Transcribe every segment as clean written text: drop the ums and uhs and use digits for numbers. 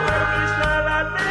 Quelle que soit la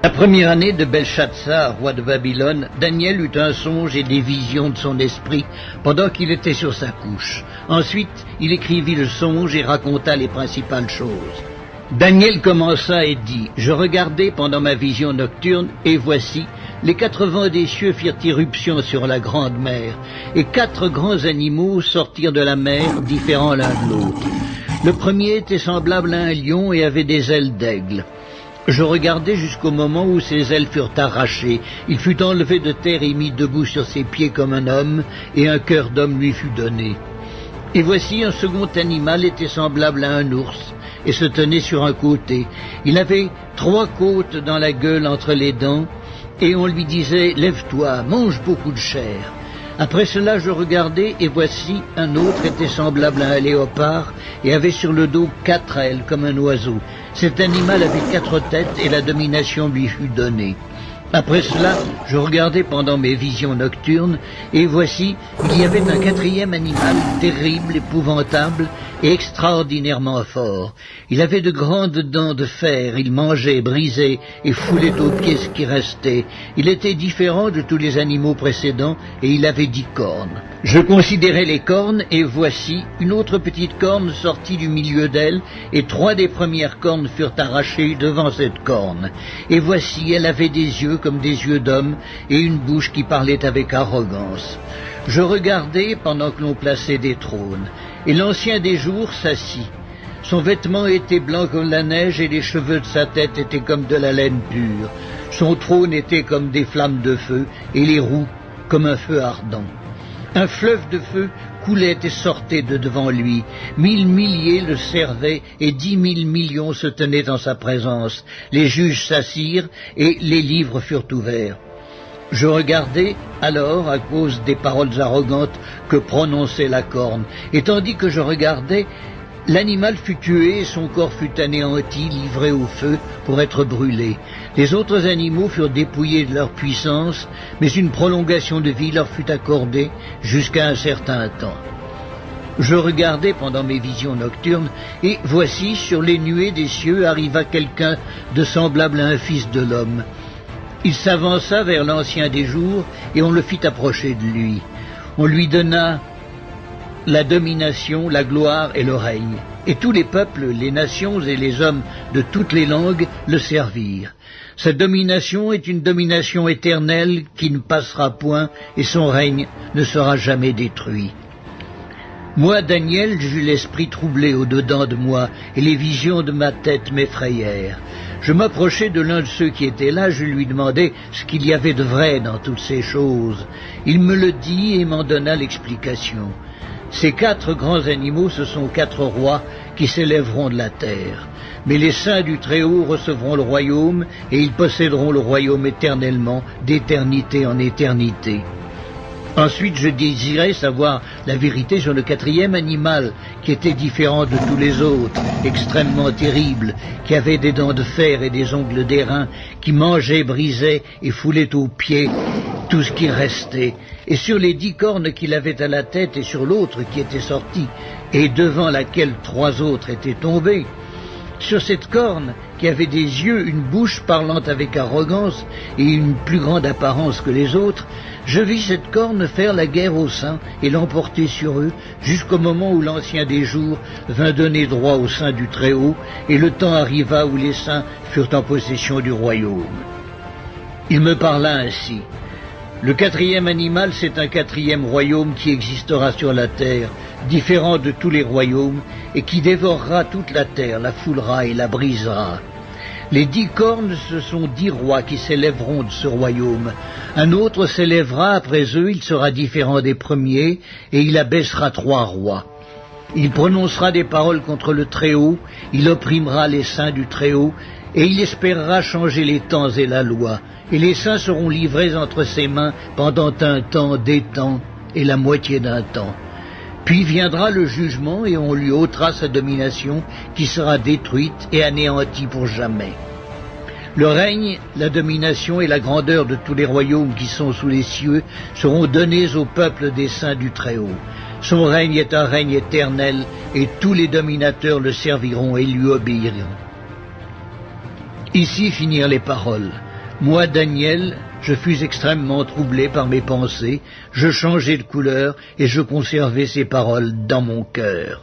La première année de Belshazzar, roi de Babylone, Daniel eut un songe et des visions de son esprit pendant qu'il était sur sa couche. Ensuite, il écrivit le songe et raconta les principales choses. Daniel commença et dit, « Je regardai pendant ma vision nocturne, et voici, les 4 vents des cieux firent irruption sur la grande mer, et 4 grands animaux sortirent de la mer, différents l'un de l'autre. Le premier était semblable à un lion et avait des ailes d'aigle. Je regardai jusqu'au moment où ses ailes furent arrachées. Il fut enlevé de terre et mis debout sur ses pieds comme un homme, et un cœur d'homme lui fut donné. Et voici un second animal était semblable à un ours, et se tenait sur un côté. Il avait 3 côtes dans la gueule entre les dents, et on lui disait « Lève-toi, mange beaucoup de chair ». Après cela, je regardai, et voici, un autre était semblable à un léopard, et avait sur le dos 4 ailes, comme un oiseau. Cet animal avait 4 têtes, et la domination lui fut donnée. Après cela, je regardai pendant mes visions nocturnes, et voici, il y avait un 4e animal, terrible, épouvantable, et extraordinairement fort. Il avait de grandes dents de fer, il mangeait, brisait, et foulait aux pieds ce qui restait. Il était différent de tous les animaux précédents, et il avait 10 cornes. Je considérai les cornes, et voici, une autre petite corne sortit du milieu d'elle, et 3 des premières cornes furent arrachées devant cette corne. Et voici, elle avait des yeux comme des yeux d'homme, et une bouche qui parlait avec arrogance. Je regardai pendant que l'on plaçait des trônes, et l'ancien des jours s'assit. Son vêtement était blanc comme la neige, et les cheveux de sa tête étaient comme de la laine pure. Son trône était comme des flammes de feu, et les roues comme un feu ardent. Un fleuve de feu coulait et sortait de devant lui. 1000 milliers le servaient, et 10 000 millions se tenaient en sa présence. Les juges s'assirent, et les livres furent ouverts. Je regardai alors à cause des paroles arrogantes que prononçait la corne, et tandis que je regardais, l'animal fut tué et son corps fut anéanti, livré au feu pour être brûlé. Les autres animaux furent dépouillés de leur puissance, mais une prolongation de vie leur fut accordée jusqu'à un certain temps. Je regardais pendant mes visions nocturnes, et voici, sur les nuées des cieux arriva quelqu'un de semblable à un fils de l'homme. Il s'avança vers l'ancien des jours, et on le fit approcher de lui. On lui donna la domination, la gloire et le règne. Et tous les peuples, les nations et les hommes de toutes les langues le servirent. Sa domination est une domination éternelle qui ne passera point, et son règne ne sera jamais détruit. Moi, Daniel, j'eus l'esprit troublé au-dedans de moi, et les visions de ma tête m'effrayèrent. Je m'approchai de l'un de ceux qui étaient là, je lui demandai ce qu'il y avait de vrai dans toutes ces choses. Il me le dit et m'en donna l'explication. Ces 4 grands animaux, ce sont 4 rois qui s'élèveront de la terre. Mais les saints du Très-Haut recevront le royaume, et ils posséderont le royaume éternellement, d'éternité en éternité. Ensuite, je désirais savoir la vérité sur le 4e animal, qui était différent de tous les autres, extrêmement terrible, qui avait des dents de fer et des ongles d'airain, qui mangeait, brisait et foulait aux pieds tout ce qui restait. Et sur les 10 cornes qu'il avait à la tête et sur l'autre qui était sortie, et devant laquelle 3 autres étaient tombés, sur cette corne qui avait des yeux, une bouche parlant avec arrogance et une plus grande apparence que les autres, je vis cette corne faire la guerre aux saints et l'emporter sur eux jusqu'au moment où l'ancien des jours vint donner droit aux saints du Très-Haut, et le temps arriva où les saints furent en possession du royaume. Il me parla ainsi. Le 4e animal, c'est un 4e royaume qui existera sur la terre, différent de tous les royaumes, et qui dévorera toute la terre, la foulera et la brisera. Les 10 cornes, ce sont 10 rois qui s'élèveront de ce royaume. Un autre s'élèvera après eux, il sera différent des premiers, et il abaissera 3 rois. Il prononcera des paroles contre le Très-Haut, il opprimera les saints du Très-Haut, et il espérera changer les temps et la loi. Et les saints seront livrés entre ses mains pendant un temps, des temps, et la moitié d'un temps. Puis viendra le jugement, et on lui ôtera sa domination, qui sera détruite et anéantie pour jamais. Le règne, la domination et la grandeur de tous les royaumes qui sont sous les cieux seront donnés au peuple des saints du Très-Haut. Son règne est un règne éternel, et tous les dominateurs le serviront et lui obéiront. Ici finirent les paroles. Moi, Daniel, je fus extrêmement troublé par mes pensées, je changeai de couleur et je conservai ces paroles dans mon cœur.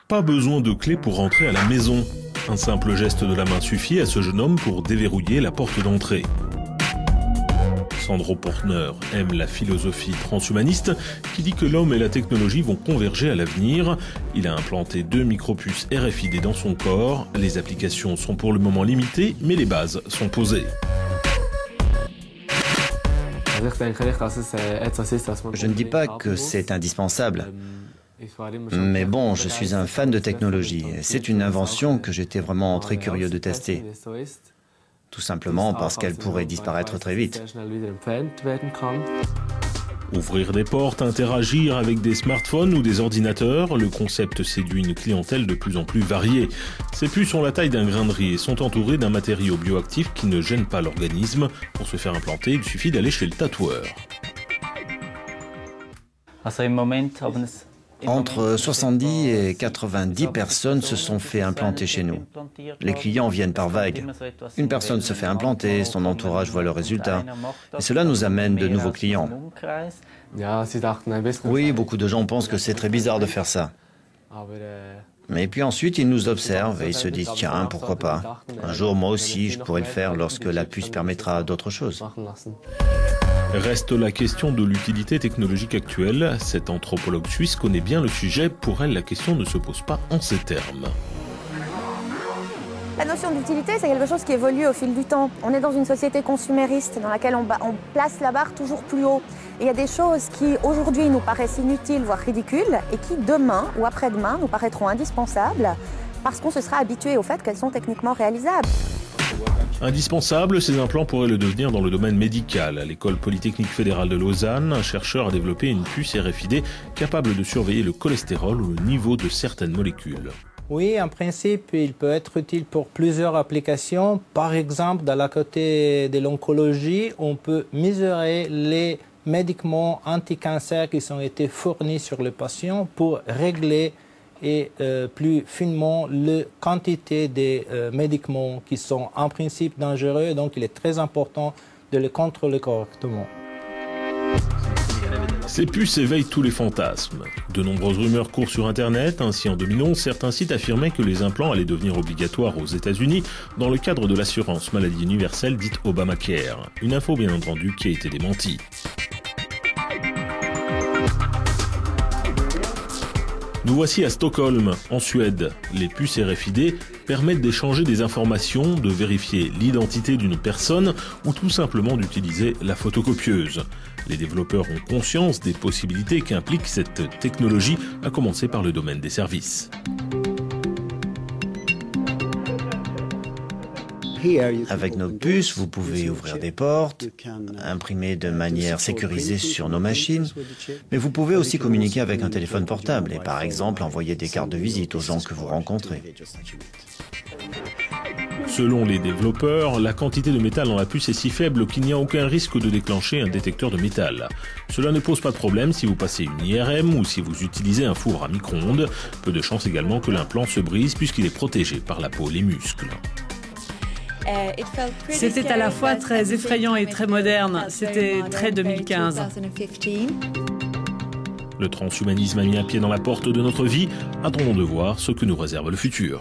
Pas besoin de clé pour rentrer à la maison. Un simple geste de la main suffit à ce jeune homme pour déverrouiller la porte d'entrée. Sandro Portner aime la philosophie transhumaniste qui dit que l'homme et la technologie vont converger à l'avenir. Il a implanté 2 micropuces RFID dans son corps. Les applications sont pour le moment limitées, mais les bases sont posées. Je ne dis pas que c'est indispensable. Mais bon, je suis un fan de technologie. C'est une invention que j'étais vraiment très curieux de tester. Tout simplement parce qu'elle pourrait disparaître très vite. Ouvrir des portes, interagir avec des smartphones ou des ordinateurs, le concept séduit une clientèle de plus en plus variée. Ces puces ont la taille d'un grain de riz et sont entourées d'un matériau bioactif qui ne gêne pas l'organisme. Pour se faire implanter, il suffit d'aller chez le tatoueur. Entre 70 et 90 personnes se sont fait implanter chez nous. Les clients viennent par vagues. Une personne se fait implanter, son entourage voit le résultat. Et cela nous amène de nouveaux clients. Oui, beaucoup de gens pensent que c'est très bizarre de faire ça. Mais puis ensuite, ils nous observent et ils se disent « Tiens, pourquoi pas ? Un jour, moi aussi, je pourrais le faire lorsque la puce permettra d'autres choses. » Reste la question de l'utilité technologique actuelle. Cette anthropologue suisse connaît bien le sujet. Pour elle, la question ne se pose pas en ces termes. La notion d'utilité, c'est quelque chose qui évolue au fil du temps. On est dans une société consumériste dans laquelle on place la barre toujours plus haut. Et il y a des choses qui, aujourd'hui, nous paraissent inutiles, voire ridicules, et qui, demain ou après-demain, nous paraîtront indispensables parce qu'on se sera habitué au fait qu'elles sont techniquement réalisables. Indispensable, ces implants pourraient le devenir dans le domaine médical. À l'École Polytechnique Fédérale de Lausanne, un chercheur a développé une puce RFID capable de surveiller le cholestérol ou le niveau de certaines molécules. Oui, en principe, il peut être utile pour plusieurs applications. Par exemple, dans la côté de l'oncologie, on peut mesurer les médicaments anti-cancer qui ont été fournis sur le patient pour régler et plus finement la quantité des médicaments qui sont en principe dangereux. Donc il est très important de les contrôler correctement. Ces puces éveillent tous les fantasmes. De nombreuses rumeurs courent sur Internet. Ainsi, en 2011, certains sites affirmaient que les implants allaient devenir obligatoires aux États-Unis dans le cadre de l'assurance maladie universelle dite Obamacare. Une info, bien entendu, qui a été démentie. Nous voici à Stockholm, en Suède. Les puces RFID permettent d'échanger des informations, de vérifier l'identité d'une personne ou tout simplement d'utiliser la photocopieuse. Les développeurs ont conscience des possibilités qu'implique cette technologie, à commencer par le domaine des services. Avec nos puces, vous pouvez ouvrir des portes, imprimer de manière sécurisée sur nos machines, mais vous pouvez aussi communiquer avec un téléphone portable et par exemple envoyer des cartes de visite aux gens que vous rencontrez. Selon les développeurs, la quantité de métal dans la puce est si faible qu'il n'y a aucun risque de déclencher un détecteur de métal. Cela ne pose pas de problème si vous passez une IRM ou si vous utilisez un four à micro-ondes. Peu de chance également que l'implant se brise puisqu'il est protégé par la peau et les muscles. C'était à la fois très effrayant et très moderne. C'était très 2015. Le transhumanisme a mis un pied dans la porte de notre vie. Attendons de voir ce que nous réserve le futur.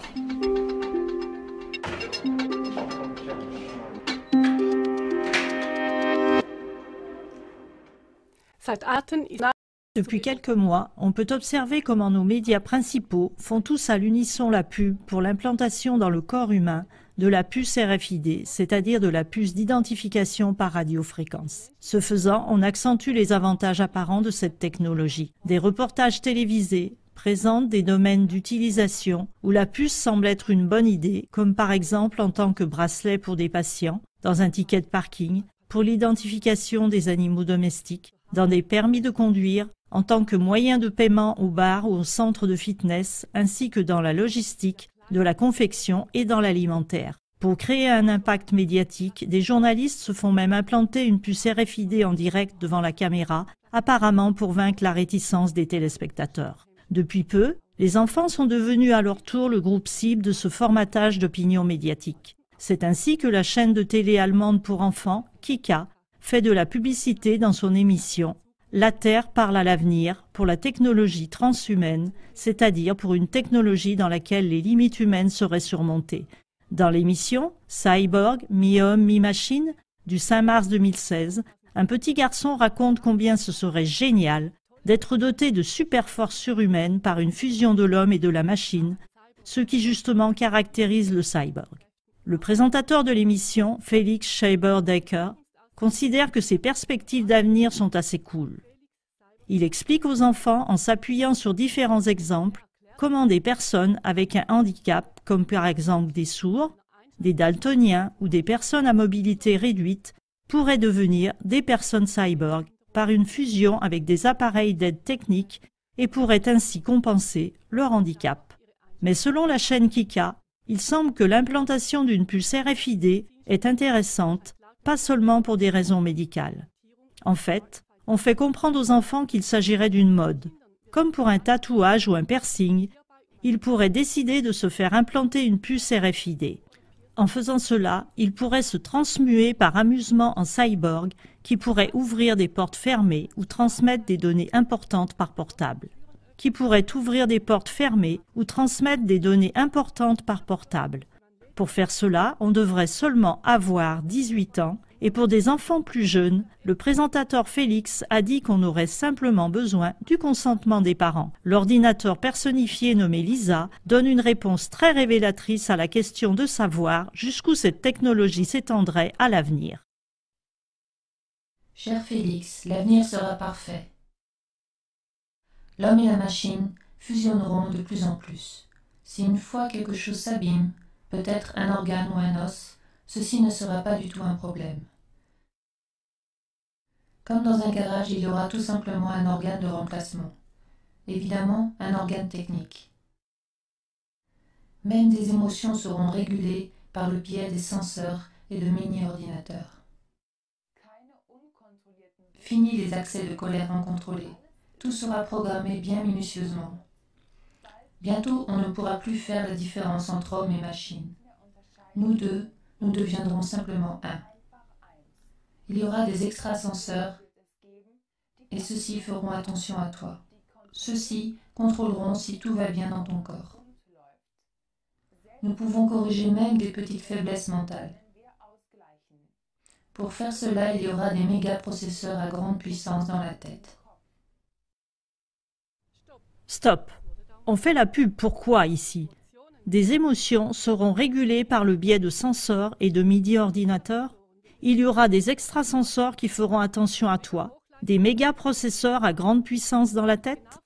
Depuis quelques mois, on peut observer comment nos médias principaux font tous à l'unisson la pub pour l'implantation dans le corps humain de la puce RFID, c'est-à-dire de la puce d'identification par radiofréquence. Ce faisant, on accentue les avantages apparents de cette technologie. Des reportages télévisés présentent des domaines d'utilisation où la puce semble être une bonne idée, comme par exemple en tant que bracelet pour des patients, dans un ticket de parking, pour l'identification des animaux domestiques, dans des permis de conduire, en tant que moyen de paiement au bar ou au centre de fitness, ainsi que dans la logistique, de la confection et dans l'alimentaire. Pour créer un impact médiatique, des journalistes se font même implanter une puce RFID en direct devant la caméra, apparemment pour vaincre la réticence des téléspectateurs. Depuis peu, les enfants sont devenus à leur tour le groupe cible de ce formatage d'opinion médiatique. C'est ainsi que la chaîne de télé allemande pour enfants, Kika, fait de la publicité dans son émission « La Terre parle à l'avenir » pour la technologie transhumaine, c'est-à-dire pour une technologie dans laquelle les limites humaines seraient surmontées. Dans l'émission « Cyborg, mi-homme, mi-machine » du 5 mars 2016, un petit garçon raconte combien ce serait génial d'être doté de super-forces surhumaines par une fusion de l'homme et de la machine, ce qui justement caractérise le cyborg. Le présentateur de l'émission, Felix Schreiber-Decker, considère que ces perspectives d'avenir sont assez cool. Il explique aux enfants, en s'appuyant sur différents exemples, comment des personnes avec un handicap, comme par exemple des sourds, des daltoniens ou des personnes à mobilité réduite, pourraient devenir des personnes cyborg par une fusion avec des appareils d'aide technique et pourraient ainsi compenser leur handicap. Mais selon la chaîne Kika, il semble que l'implantation d'une puce RFID est intéressante, pas seulement pour des raisons médicales. En fait, on fait comprendre aux enfants qu'il s'agirait d'une mode. Comme pour un tatouage ou un piercing, ils pourraient décider de se faire implanter une puce RFID. En faisant cela, ils pourraient se transmuer par amusement en cyborg qui pourrait ouvrir des portes fermées ou transmettre des données importantes par portable. Pour faire cela, on devrait seulement avoir 18 ans et pour des enfants plus jeunes, le présentateur Félix a dit qu'on aurait simplement besoin du consentement des parents. L'ordinateur personnifié nommé Lisa donne une réponse très révélatrice à la question de savoir jusqu'où cette technologie s'étendrait à l'avenir. Cher Félix, l'avenir sera parfait. L'homme et la machine fusionneront de plus en plus. Si une fois quelque chose s'abîme, peut-être un organe ou un os, ceci ne sera pas du tout un problème. Comme dans un garage, il y aura tout simplement un organe de remplacement. Évidemment, un organe technique. Même des émotions seront régulées par le biais des senseurs et de mini-ordinateurs. Fini les accès de colère incontrôlés. Tout sera programmé bien minutieusement. Bientôt, on ne pourra plus faire la différence entre hommes et machines. Nous deux, nous deviendrons simplement un. Il y aura des extrasenseurs et ceux-ci feront attention à toi. Ceux-ci contrôleront si tout va bien dans ton corps. Nous pouvons corriger même des petites faiblesses mentales. Pour faire cela, il y aura des mégaprocesseurs à grande puissance dans la tête. Stop. On fait la pub pourquoi ici? Des émotions seront régulées par le biais de sensors et de MIDI-ordinateurs. Il y aura des extrasenseurs qui feront attention à toi, des mégaprocesseurs à grande puissance dans la tête.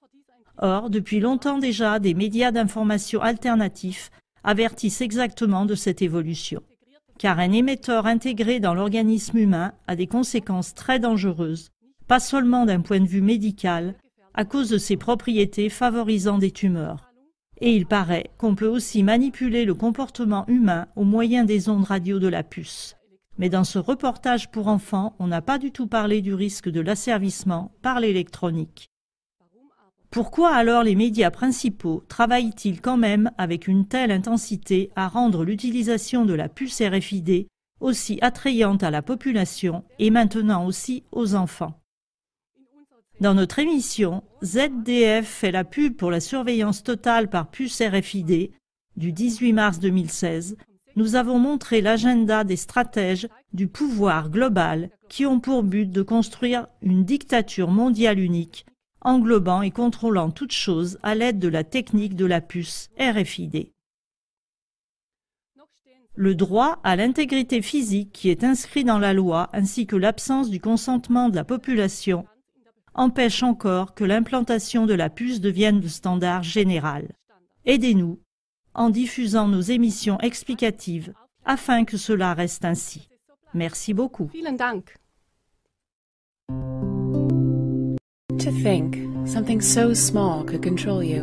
Or, depuis longtemps déjà, des médias d'information alternatifs avertissent exactement de cette évolution. Car un émetteur intégré dans l'organisme humain a des conséquences très dangereuses, pas seulement d'un point de vue médical, à cause de ses propriétés favorisant des tumeurs. Et il paraît qu'on peut aussi manipuler le comportement humain au moyen des ondes radio de la puce. Mais dans ce reportage pour enfants, on n'a pas du tout parlé du risque de l'asservissement par l'électronique. Pourquoi alors les médias principaux travaillent-ils quand même avec une telle intensité à rendre l'utilisation de la puce RFID aussi attrayante à la population et maintenant aussi aux enfants? Dans notre émission, ZDF fait la pub pour la surveillance totale par puce RFID du 18 mars 2016. Nous avons montré l'agenda des stratèges du pouvoir global qui ont pour but de construire une dictature mondiale unique, englobant et contrôlant toutes choses à l'aide de la technique de la puce RFID. Le droit à l'intégrité physique qui est inscrit dans la loi ainsi que l'absence du consentement de la population empêche encore que l'implantation de la puce devienne le standard général. Aidez-nous en diffusant nos émissions explicatives afin que cela reste ainsi. Merci beaucoup. Vielen Dank. To think something so small could control you.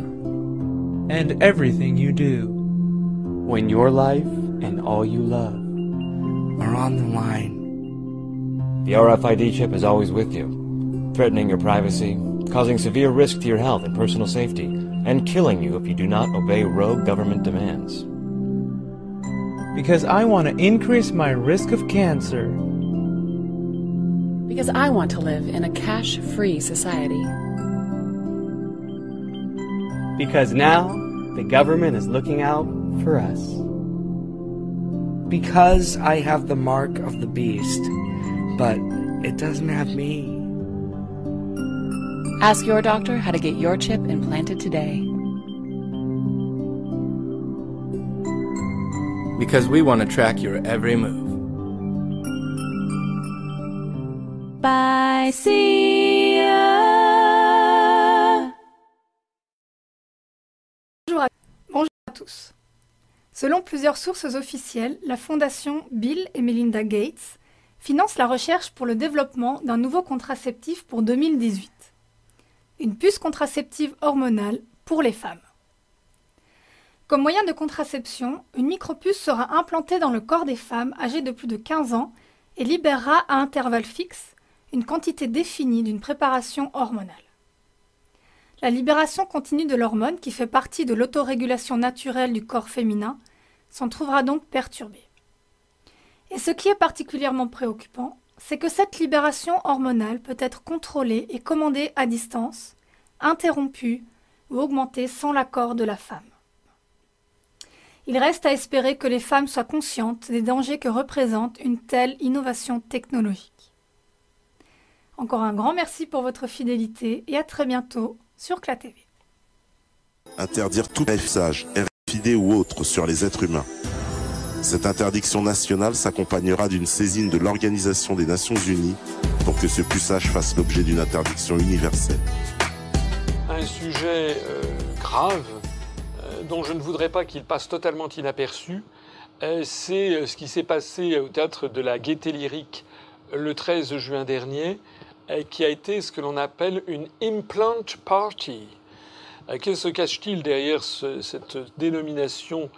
And everything you do. When your life and all you love are on the line. The RFID chip is always with you, threatening your privacy, causing severe risk to your health and personal safety, and killing you if you do not obey rogue government demands. Because I want to increase my risk of cancer. Because I want to live in a cash-free society. Because now, the government is looking out for us. Because I have the mark of the beast, but it doesn't have me. Ask your doctor how to get your chip implanted today. Because we want to track your every move. Bye, see ya. Bonjour à tous. Selon plusieurs sources officielles, la fondation Bill et Melinda Gates finance la recherche pour le développement d'un nouveau contraceptif pour 2018. Une puce contraceptive hormonale pour les femmes. Comme moyen de contraception, une micropuce sera implantée dans le corps des femmes âgées de plus de 15 ans et libérera à intervalles fixes une quantité définie d'une préparation hormonale. La libération continue de l'hormone, qui fait partie de l'autorégulation naturelle du corps féminin, s'en trouvera donc perturbée. Et ce qui est particulièrement préoccupant, c'est que cette libération hormonale peut être contrôlée et commandée à distance, interrompue ou augmentée sans l'accord de la femme. Il reste à espérer que les femmes soient conscientes des dangers que représente une telle innovation technologique. Encore un grand merci pour votre fidélité et à très bientôt sur CLA TV. Interdire tout message, RFID ou autre sur les êtres humains. Cette interdiction nationale s'accompagnera d'une saisine de l'Organisation des Nations Unies pour que ce puçage fasse l'objet d'une interdiction universelle. Un sujet grave dont je ne voudrais pas qu'il passe totalement inaperçu, c'est ce qui s'est passé au théâtre de la Gaîté Lyrique le 13 juin dernier, qui a été ce que l'on appelle une implant party. Que se cache-t-il derrière cette dénomination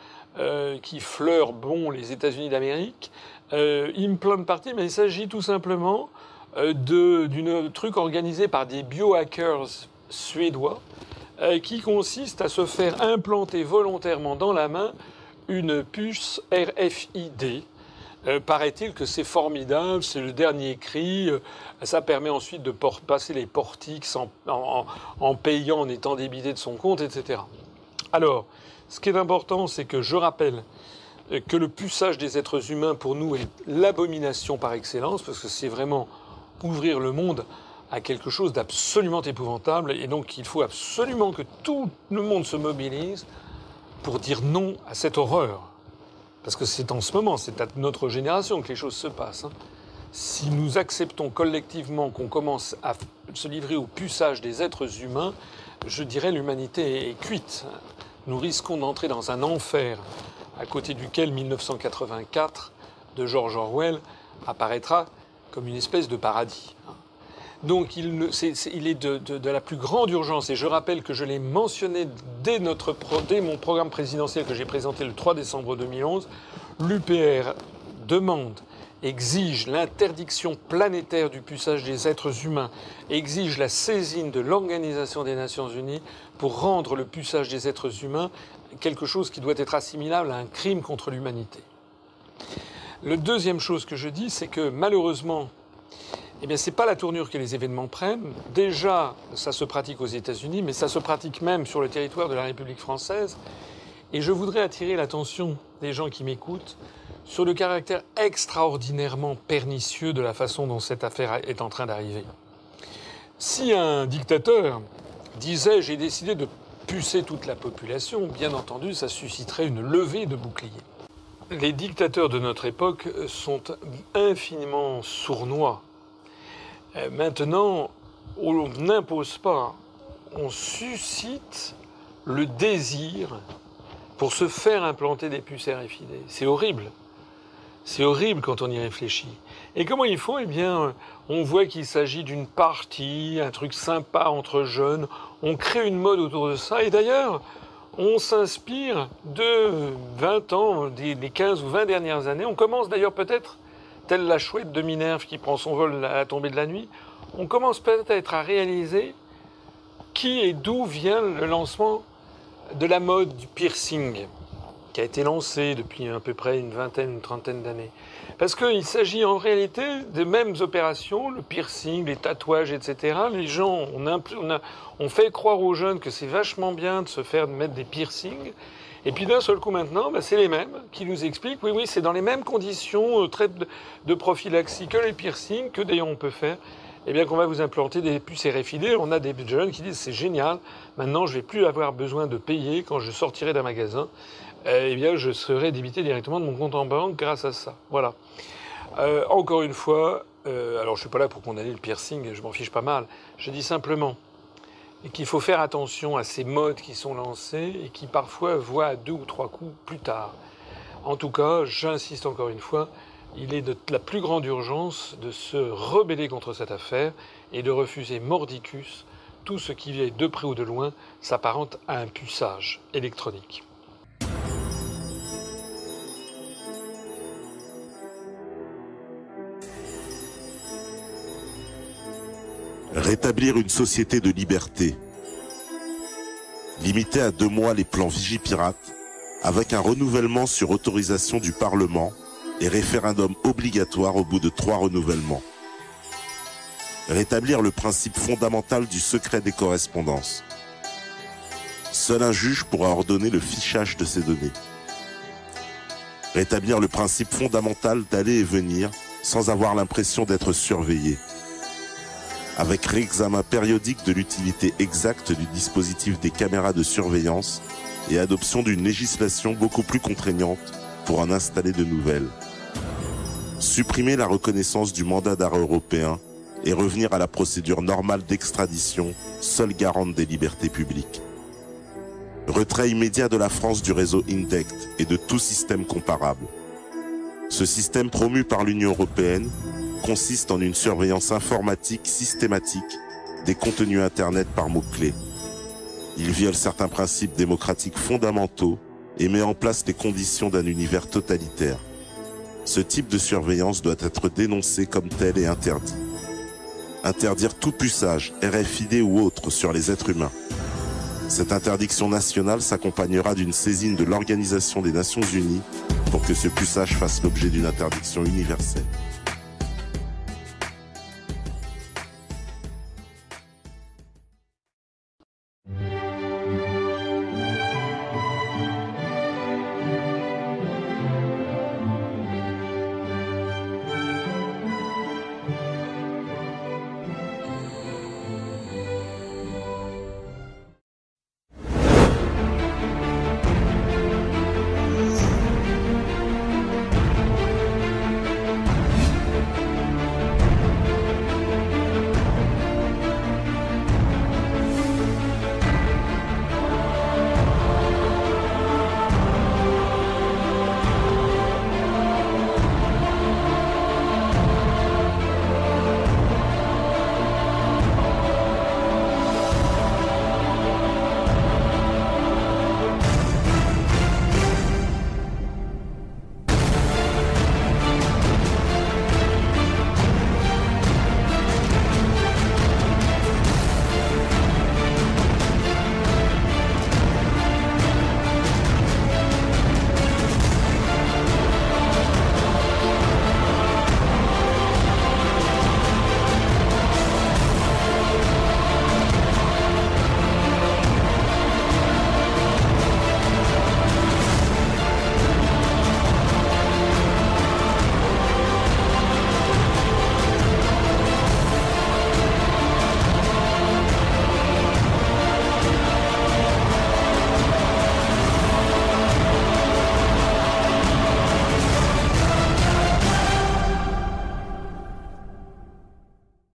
qui fleure bon les États-Unis d'Amérique? Implant party, mais il s'agit tout simplement d'une truc organisé par des biohackers suédois qui consiste à se faire implanter volontairement dans la main une puce RFID. Paraît-il que c'est formidable, c'est le dernier cri, ça permet ensuite de passer les portiques en payant, en étant débité de son compte, etc. Alors, ce qui est important, c'est que je rappelle que le puçage des êtres humains, pour nous, est l'abomination par excellence, parce que c'est vraiment ouvrir le monde à quelque chose d'absolument épouvantable, et donc il faut absolument que tout le monde se mobilise pour dire non à cette horreur. Parce que c'est en ce moment, c'est à notre génération que les choses se passent. Si nous acceptons collectivement qu'on commence à se livrer au puçage des êtres humains, je dirais l'humanité est cuite. Nous risquons d'entrer dans un enfer à côté duquel 1984 de George Orwell apparaîtra comme une espèce de paradis. Donc il est de la plus grande urgence, et je rappelle que je l'ai mentionné dès mon programme présidentiel que j'ai présenté le 3 décembre 2011, l'UPR exige l'interdiction planétaire du puçage des êtres humains, exige la saisine de l'Organisation des Nations Unies pour rendre le puçage des êtres humains quelque chose qui doit être assimilable à un crime contre l'humanité. La deuxième chose que je dis, c'est que malheureusement, eh bien, c'est pas la tournure que les événements prennent. Déjà, ça se pratique aux États-Unis, mais ça se pratique même sur le territoire de la République française. Et je voudrais attirer l'attention des gens qui m'écoutent sur le caractère extraordinairement pernicieux de la façon dont cette affaire est en train d'arriver. Si un dictateur disait « j'ai décidé de pucer toute la population », bien entendu, ça susciterait une levée de boucliers. Les dictateurs de notre époque sont infiniment sournois. Maintenant, on n'impose pas, on suscite le désir pour se faire implanter des puces RFID. C'est horrible. C'est horrible quand on y réfléchit. Et comment ils font ? Eh bien, on voit qu'il s'agit d'une partie, un truc sympa entre jeunes. On crée une mode autour de ça. Et d'ailleurs, on s'inspire de 20 ans, des 15 ou 20 dernières années. On commence d'ailleurs peut-être, telle la chouette de Minerve qui prend son vol à la tombée de la nuit, on commence peut-être à réaliser qui et d'où vient le lancement de la mode du piercing, qui a été lancé depuis à peu près une trentaine d'années. Parce qu'il s'agit en réalité des mêmes opérations, le piercing, les tatouages, etc. Les gens, on fait croire aux jeunes que c'est vachement bien de se faire mettre des piercings. Et puis d'un seul coup maintenant, c'est les mêmes qui nous expliquent, oui, c'est dans les mêmes conditions de prophylaxie que les piercings, que d'ailleurs on peut faire, eh bien qu'on va vous implanter des puces RFID. On a des jeunes qui disent c'est génial, maintenant je ne vais plus avoir besoin de payer quand je sortirai d'un magasin, eh bien je serai débité directement de mon compte en banque grâce à ça. Voilà. Encore une fois, alors je ne suis pas là pour condamner le piercing, je m'en fiche pas mal, je dis simplement et qu'il faut faire attention à ces modes qui sont lancés et qui parfois voient à 2 ou 3 coups plus tard. En tout cas, j'insiste encore une fois, il est de la plus grande urgence de se rebeller contre cette affaire et de refuser mordicus tout ce qui, de près ou de loin, s'apparente à un puçage électronique. Rétablir une société de liberté. Limiter à 2 mois les plans Vigipirate, avec un renouvellement sur autorisation du Parlement et référendum obligatoire au bout de 3 renouvellements. Rétablir le principe fondamental du secret des correspondances. Seul un juge pourra ordonner le fichage de ces données. Rétablir le principe fondamental d'aller et venir sans avoir l'impression d'être surveillé. Avec réexamen périodique de l'utilité exacte du dispositif des caméras de surveillance et adoption d'une législation beaucoup plus contraignante pour en installer de nouvelles. Supprimer la reconnaissance du mandat d'arrêt européen et revenir à la procédure normale d'extradition, seule garante des libertés publiques. Retrait immédiat de la France du réseau INDECT et de tout système comparable. Ce système promu par l'Union européenne consiste en une surveillance informatique systématique des contenus Internet par mots-clés. Il viole certains principes démocratiques fondamentaux et met en place les conditions d'un univers totalitaire. Ce type de surveillance doit être dénoncé comme tel et interdit. Interdire tout puçage, RFID ou autre, sur les êtres humains. Cette interdiction nationale s'accompagnera d'une saisine de l'Organisation des Nations Unies pour que ce puçage fasse l'objet d'une interdiction universelle.